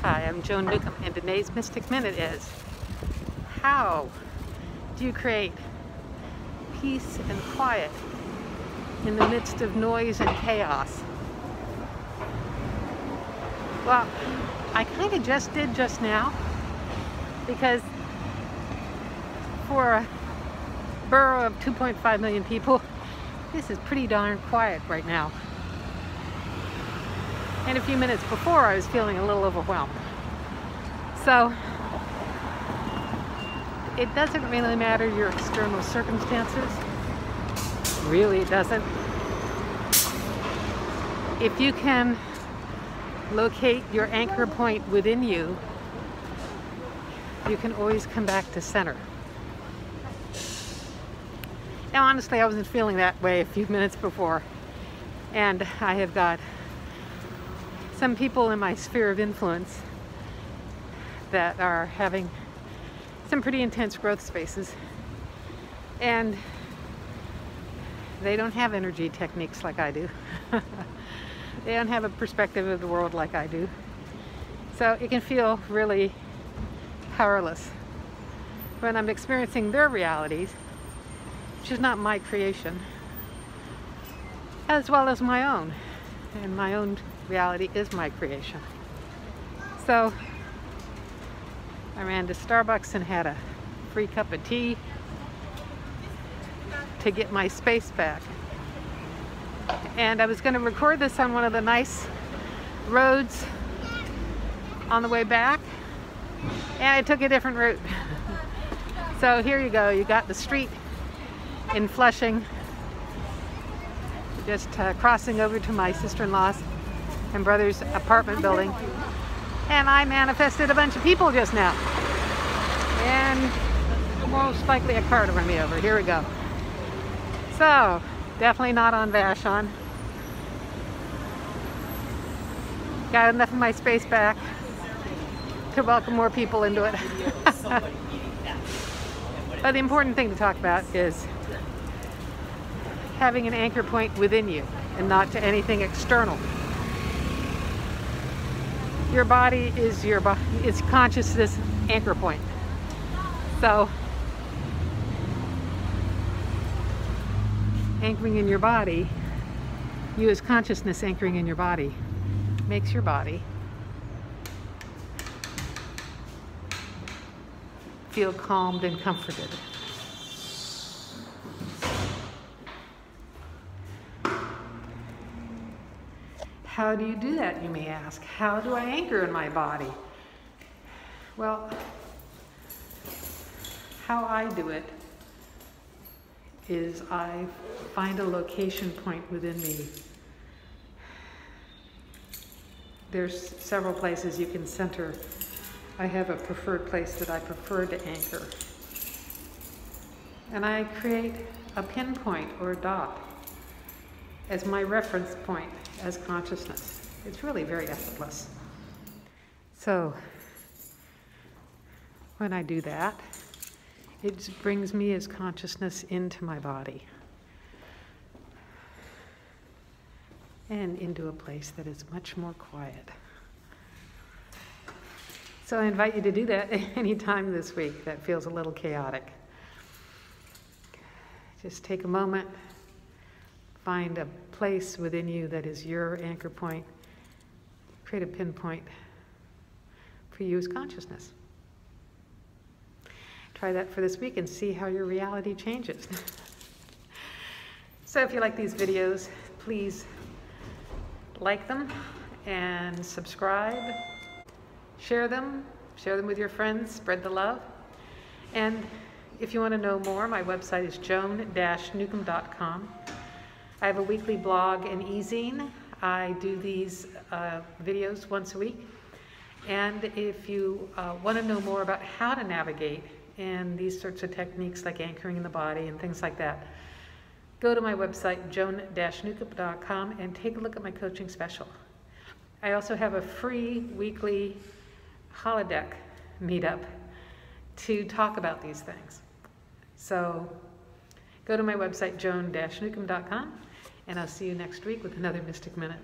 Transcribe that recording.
Hi, I'm Joan Newcomb, and today's Mystic Minute is: how do you create peace and quiet in the midst of noise and chaos? Well, I kind of just did just now, because for a borough of 2.5 million people, this is pretty darn quiet right now. And a few minutes before, I was feeling a little overwhelmed. So it doesn't really matter your external circumstances. Really, it doesn't. If you can locate your anchor point within you, you can always come back to center. Now, honestly, I wasn't feeling that way a few minutes before, and I have got some people in my sphere of influence that are having some pretty intense growth spaces, and they don't have energy techniques like I do. They don't have a perspective of the world like I do. So it can feel really powerless when I'm experiencing their realities, which is not my creation, as well as my own. And my own reality is my creation. So I ran to Starbucks and had a free cup of tea to get my space back. And I was going to record this on one of the nice roads on the way back, and I took a different route. So here you go. You got the street in Flushing, just crossing over to my sister-in-law's and brother's apartment building, and I manifested a bunch of people just now, and most likely a car to run me over. Here we go. So definitely not on Vashon. Got enough of my space back to welcome more people into it. But the important thing to talk about is having an anchor point within you and not to anything external. Your body is it's consciousness anchor point. So anchoring in your body, you as consciousness anchoring in your body, makes your body feel calmed and comforted. How do you do that, you may ask? How do I anchor in my body? Well, how I do it is I find a location point within me. There's several places you can center. I have a preferred place that I prefer to anchor. And I create a pinpoint or a dot as my reference point as consciousness. It's really very effortless. So when I do that, it brings me as consciousness into my body and into a place that is much more quiet. So I invite you to do that any time this week that feels a little chaotic. Just take a moment, find a place within you that is your anchor point, create a pinpoint for you as consciousness. Try that for this week and see how your reality changes. So if you like these videos, please like them and subscribe. Share them with your friends, spread the love. And if you want to know more, my website is joan-newcomb.com. I have a weekly blog and e-zine. I do these videos once a week. And if you want to know more about how to navigate and these sorts of techniques like anchoring in the body and things like that, go to my website, joan-newcomb.com, and take a look at my coaching special. I also have a free weekly holodeck meetup to talk about these things. So go to my website, joan-newcomb.com, and I'll see you next week with another Mystic Minute.